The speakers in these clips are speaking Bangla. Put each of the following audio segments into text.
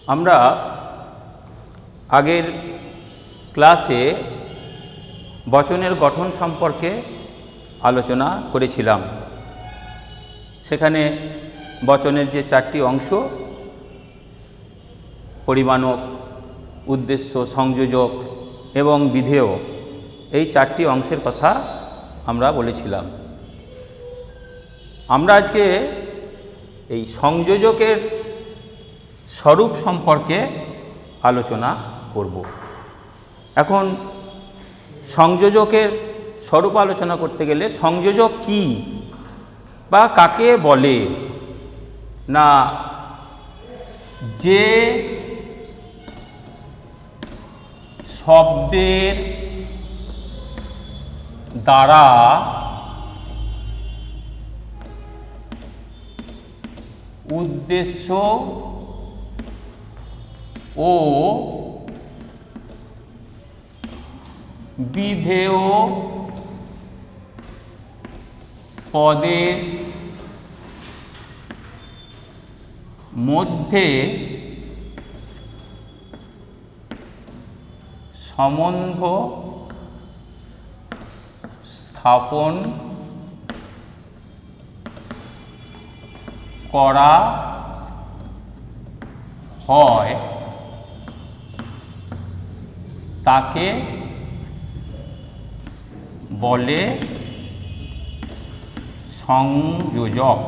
আমরা আগের ক্লাসে বচনের গঠন সম্পর্কে আলোচনা করেছিলাম। সেখানে বচনের যে চারটি অংশ, পরিমাণক, উদ্দেশ্য, সংযোজক এবং বিধেয়, এই চারটি অংশের কথা আমরা বলেছিলাম। আমরা আজকে এই সংযোজকের স্বরূপ সম্পর্কে আলোচনা করব। এখন সংযোজকের স্বরূপ আলোচনা করতে গেলে সংযোজক কি বা কাকে বলে, না যে শব্দের দ্বারা উদ্দেশ্য ও বিধেয় পদের মধ্যে সম্বন্ধ স্থাপন করা হয় তাকে বলে সংযোজক।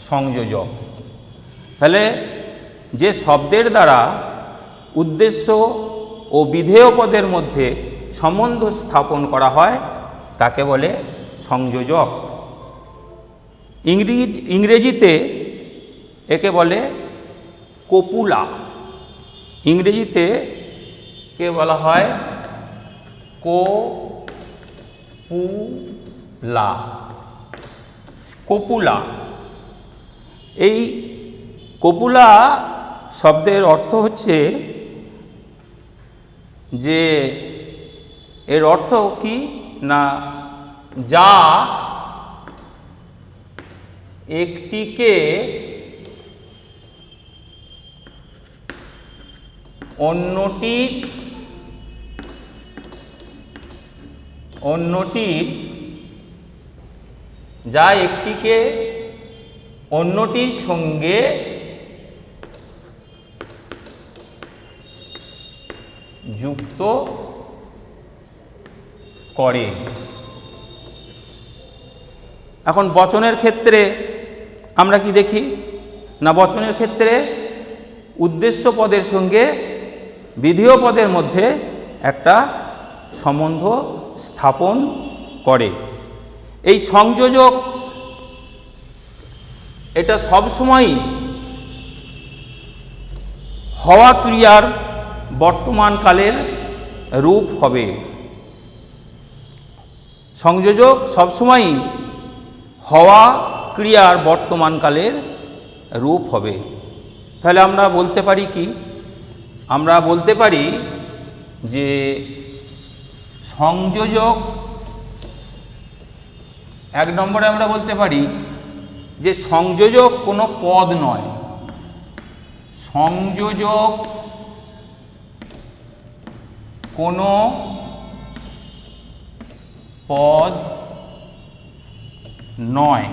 সংযোজক তাহলে যে শব্দের দ্বারা উদ্দেশ্য ও বিধেয় পদের মধ্যে সম্বন্ধ স্থাপন করা হয় তাকে বলে সংযোজক। ইংরেজিতে একে বলে কপুলা। ইংরেজিতে কে বলা হয় কপুলা। কপুলা, এই কপুলা শব্দের অর্থ হচ্ছে যে এর অর্থ কি না যা একটিকে অন্যটির সঙ্গে যুক্ত করে। এখন বচনের ক্ষেত্রে আমরা কি দেখি না, বচনের ক্ষেত্রে উদ্দেশ্য পদের সঙ্গে বিধেয় পদের মধ্যে একটা সম্বন্ধ স্থাপন করে। এই সংযোজক এটা সবসময়ই হওয়া ক্রিয়ার বর্তমানকালের রূপ হবে। সংযোজক সবসময়ই হওয়া ক্রিয়ার বর্তমানকালের রূপ হবে। তাহলে আমরা বলতে পারি কি, আমরা বলতে পারি যে সংযোজক, এক নম্বরে আমরা বলতে পারি যে সংযোজক কোনো পদ নয়। সংযোজক কোনো পদ নয়।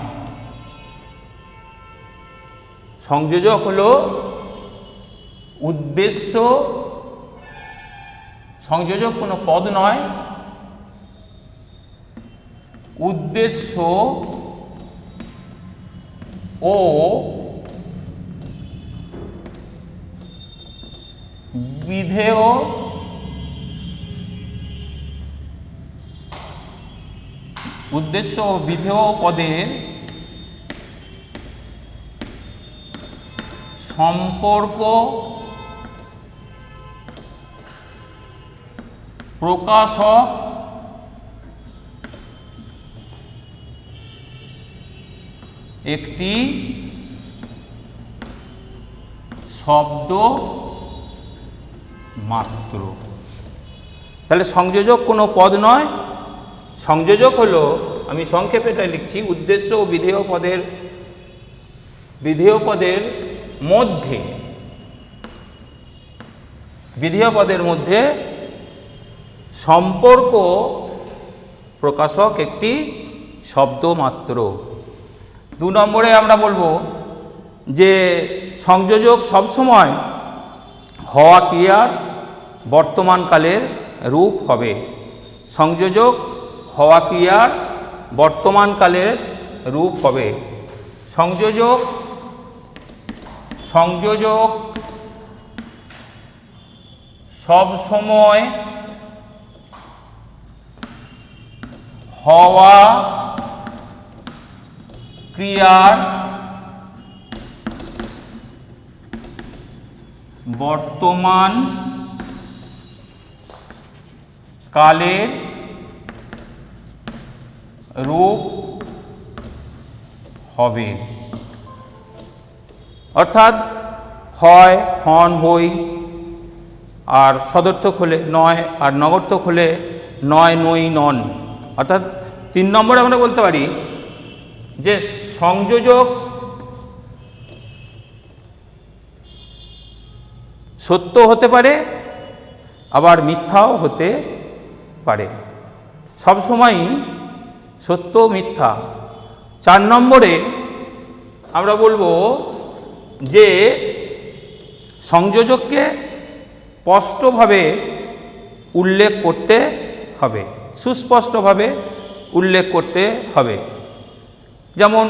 সংযোজক হলো উদ্দেশ্য, সংযোজক কোনো পদ নয়, উদ্দেশ্য ও বিধেয় পদের সম্পর্ক প্রকাশক একটি শব্দ মাত্র। তাহলে সংযোজক কোনো পদ নয়, সংযোজক হলো, আমি সংক্ষেপে এটা লিখছি, উদ্দেশ্য ও বিধেয় পদের মধ্যে সম্পর্ক প্রকাশক একটি শব্দ মাত্র। 2 নম্বরে আমরা বলবো যে সংযোজক সবসময় হওয়া ক্রিয়ার বর্তমানকালের রূপ হবে। সংযোজক হওয়া ক্রিয়ার বর্তমানকালের রূপ হবে। সংযোজক সবসময় হওয়া ক্রিয়ার বর্তমান কালের রূপ হবে। অর্থাৎ হয়, হন, হই, আর সদর্থক হলে নয়, আর নগর্থক হলে নয়, নই, নন। অর্থাৎ 3 নম্বরে আমরা বলতে পারি যে সংযোজক সত্য হতে পারে, আবার মিথ্যাও হতে পারে, সবসময়ই সত্য মিথ্যা। 4 নম্বরে আমরা বলবো যে সংযোজককে স্পষ্টভাবে উল্লেখ করতে হবে, সুস্পষ্টভাবে উল্লেখ করতে হবে। যেমন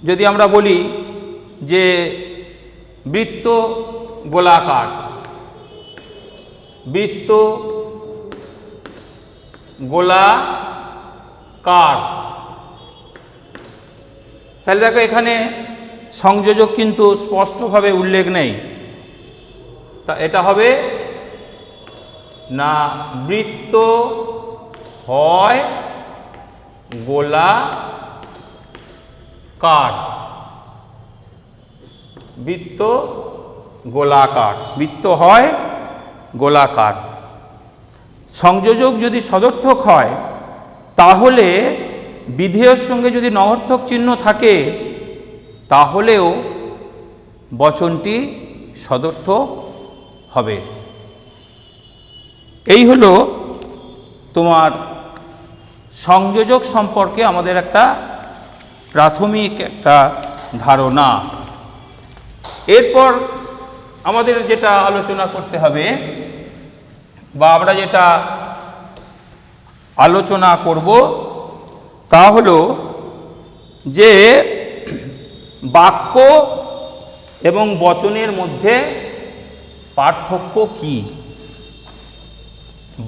যদি আমরা বলি যে বৃত্ত গোলাকার, বৃত্ত গোলাকার, তাহলে দেখো এখানে সংযোজক কিন্তু স্পষ্টভাবে উল্লেখ নেই। তা এটা হবে না বৃত্ত হয় গোলাকার, বৃত্ত গোলাকার, বৃত্ত হয় গোলাকার। সংযোজক যদি সদর্থক হয় তাহলে বিধেয়ের সঙ্গে যদি নগর্থক চিহ্ন থাকে তাহলেও বচনটি সদর্থক হবে। এই হলো তোমার সংযোজক সম্পর্কে আমাদের একটা প্রাথমিক একটা ধারণা। এরপর আমাদের যেটা আলোচনা করতে হবে বা আমরা যেটা আলোচনা করব তা হলো যে বাক্য এবং বচনের মধ্যে পার্থক্য কি।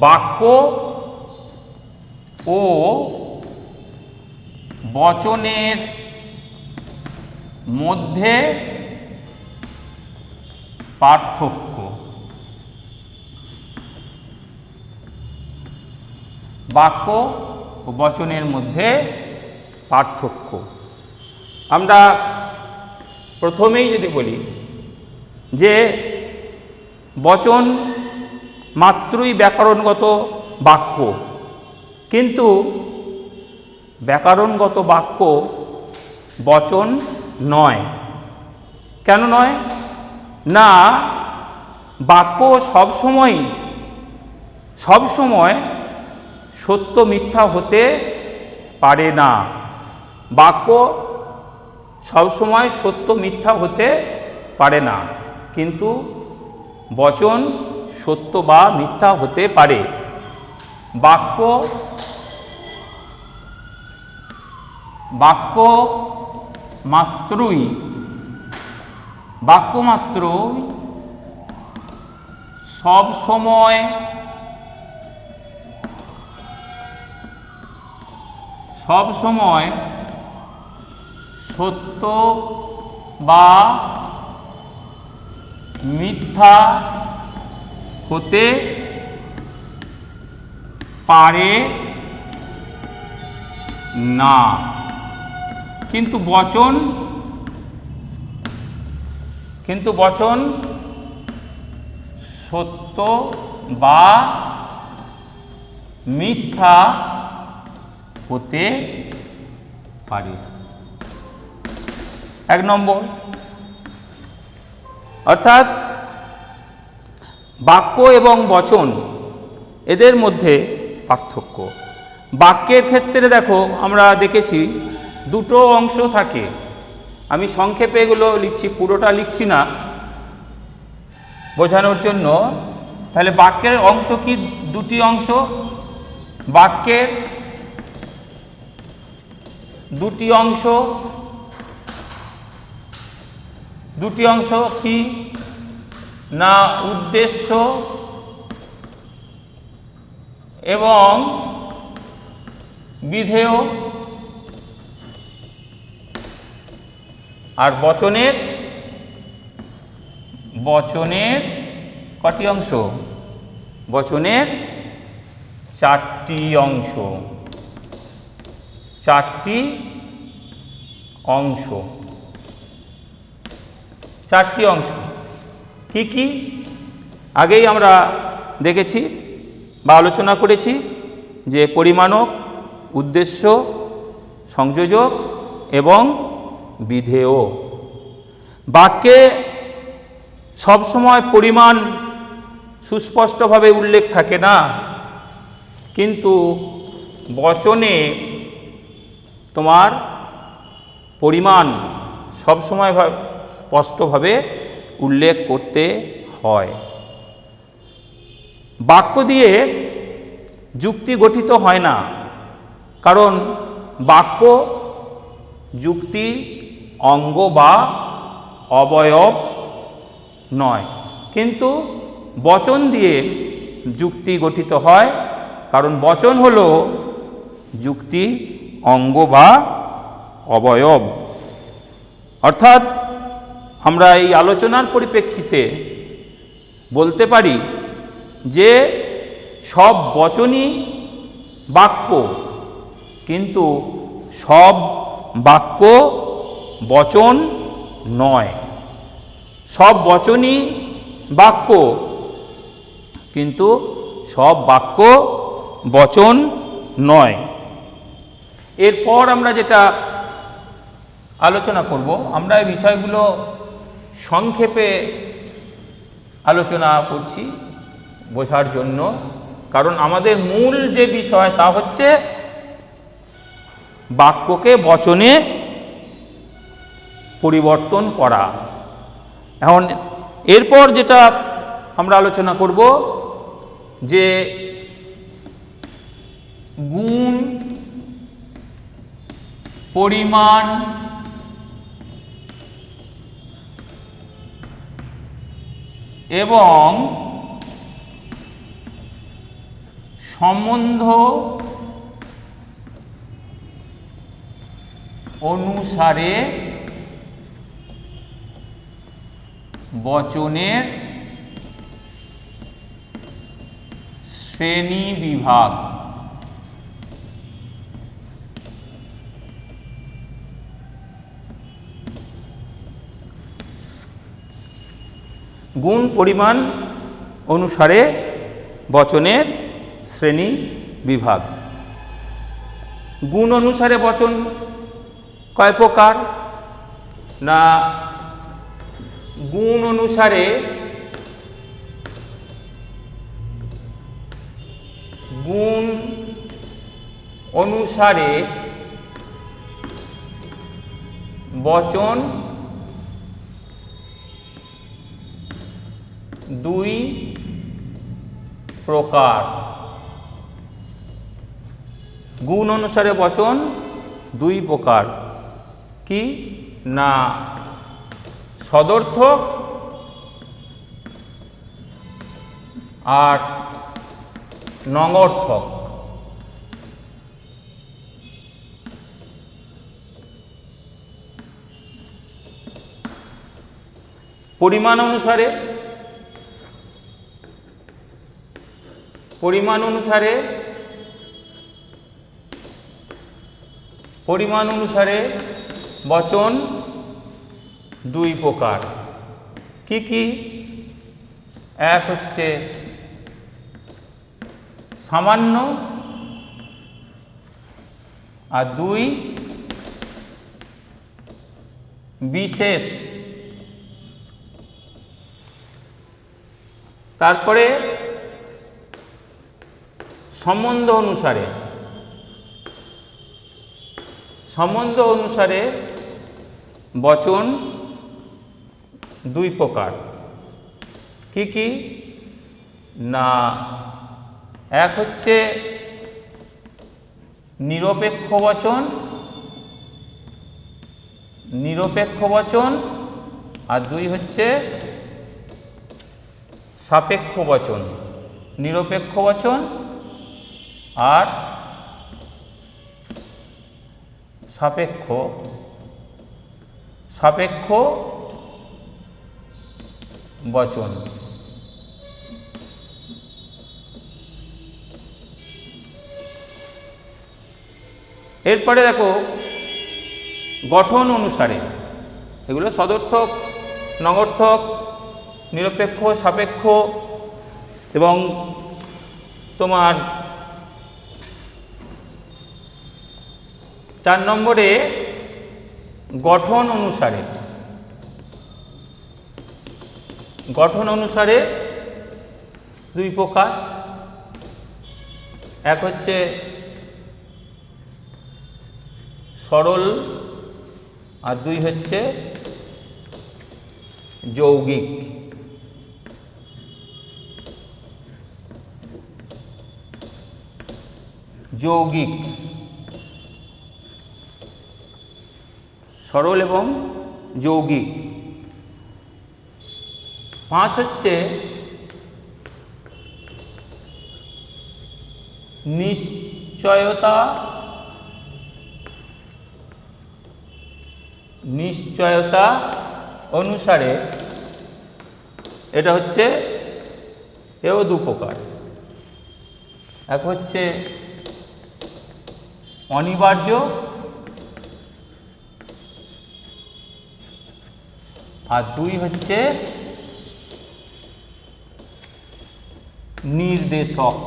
বাক্য ও বচনের মধ্যে পার্থক্য। বাক্য ও বচনের মধ্যে পার্থক্য আমরা প্রথমেই যদি বলি যে বচন মাত্রই ব্যাকরণগত বাক্য, কিন্তু ব্যাকরণগত বাক্য বচন নয়। কেন নয়? না, বাক্য সবসময় সত্য মিথ্যা হতে পারে না। বাক্য সবসময় সত্য মিথ্যা হতে পারে না, কিন্তু বচন সত্য বা মিথ্যা হতে পারে। বাক্য মাত্রই সবসময় সত্য বা মিথ্যা হতে পারে না, কিন্তু বচন সত্য বা মিথ্যা হতে পারে। 1 নম্বর, অর্থাৎ বাক্য এবং বচন এদের মধ্যে পার্থক্য। বাক্যের ক্ষেত্রে দেখো আমরা দেখেছি দুটো অংশ থাকে। আমি সংক্ষেপে এগুলো লিখছি, পুরোটা লিখছি না বোঝানোর জন্য। তাহলে বাক্যের অংশ কি? দুটি অংশ। বাক্যের দুটি অংশ কি না? উদ্দেশ্য এবং বিধেয়। আর বচনের কটি অংশ? বচনের 4টি অংশ। 4টি অংশ কি কি? আগেই আমরা দেখেছি বা আলোচনা করেছি যে পরিমাণক, উদ্দেশ্য, সংযোজক এবং বিধেয়। বাক্যে সবসময় পরিমাণ সুস্পষ্টভাবে উল্লেখ থাকে না, কিন্তু বচনে তোমার পরিমাণ সবসময় স্পষ্টভাবে উল্লেখ করতে হয়। বাক্য দিয়ে যুক্তি গঠিত হয় না, কারণ বাক্য যুক্তি অঙ্গ বা অবয়ব নয়, কিন্তু বচন দিয়ে যুক্তি গঠিত হয়, কারণ বচন হলো যুক্তি অঙ্গ বা অবয়ব। অর্থাৎ আমরা এই আলোচনার পরিপ্রেক্ষিতে বলতে পারি যে সব বচনই বাক্য, কিন্তু সব বাক্য বচন নয়। সব বচনই বাক্য, কিন্তু সব বাক্য বচন নয়। এরপর আমরা যেটা আলোচনা করব, আমরা এই বিষয়গুলো সংক্ষেপে আলোচনা করছি বোঝার জন্য, কারণ আমাদের মূল যে বিষয় তা হচ্ছে বাক্যকে বচনে পরিবর্তন করা। এখন এরপর যেটা আমরা আলোচনা করব যে গুণ, পরিমাণ এবং সম্বন্ধ অনুসারে বচনের শ্রেণী বিভাগ। গুণ পরিমাণ অনুসারে বচনের শ্রেণী বিভাগ। গুণ অনুসারে বচন কয় প্রকার? না, গুণ অনুসারে বচন দুই প্রকার। গুণ অনুসারে বচন দুই প্রকার। কি না? সদর্থক আর নঙর্থক। পরিমাণ অনুসারে বচন দুই প্রকার। কি কি? এক হচ্ছে সামান্য আর 2 বিশেষ। তারপরে সম্বন্ধ অনুসারে বচন 2 প্রকার। কি কি না, এক হচ্ছে নিরপেক্ষ বচন, আর 2 হচ্ছে সাপেক্ষ বচন। নিরপেক্ষ বচন আর সাপেক্ষ বচন। এরপরে দেখো গঠন অনুসারে, এগুলো সদর্থক, নগর্থক, নিরপেক্ষ, সাপেক্ষ এবং তোমার 4 নম্বরে গঠন অনুসারে 2 প্রকার। এক হচ্ছে সরল আর 2 হচ্ছে যৌগিক। সরল এবং যৌগিক। 5 হচ্ছে নিশ্চয়তা অনুসারে, এটা হচ্ছে এও 2 প্রকার। এক হচ্ছে অনিবার্য আর 2 হচ্ছে নির্দেশক।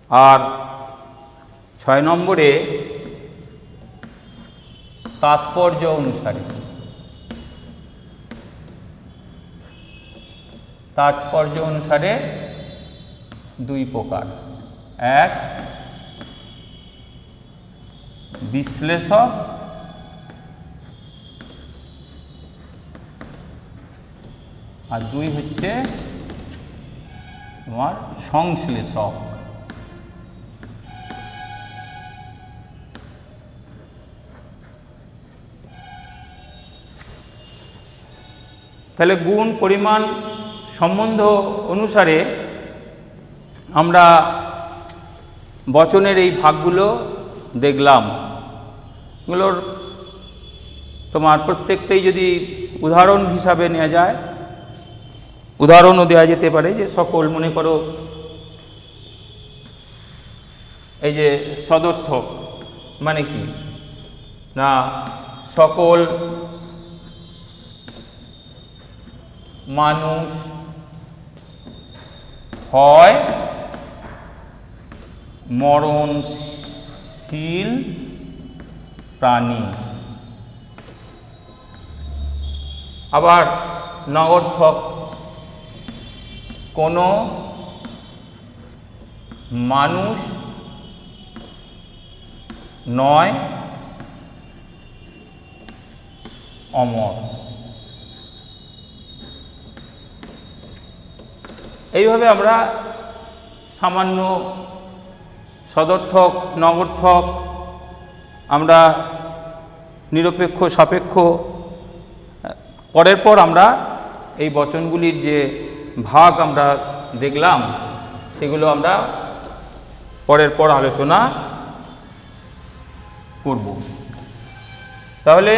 আর 6 নম্বরে তাৎপর্য অনুসারে 2 প্রকার। এক বিশ্লেষক আর 2 হচ্ছে তোমার সংশ্লেষক। তাহলে গুণ, পরিমাণ, সম্বন্ধ অনুসারে আমরা বচনের এই ভাগগুলো দেখলাম। এগুলোর তোমার প্রত্যেকটাই যদি উদাহরণ হিসাবে নেওয়া যায়, উদাহরণও দেওয়া যেতে পারে। যে সকল, মনে করো এই যে সদর্থক মানে কি না, সকল মানুষ হয় মরণশীল প্রাণী। আবার নগর্থক কোনো মানুষ নয় অমর। এইভাবে আমরা সামান্য সদর্থক, নগর্থক, আমরা নিরপেক্ষ, সাপেক্ষ, পরের পর আমরা এই বচনগুলির যে ভাগ আমরা দেখলাম সেগুলো আমরা পরের পর আলোচনা করব। তাহলে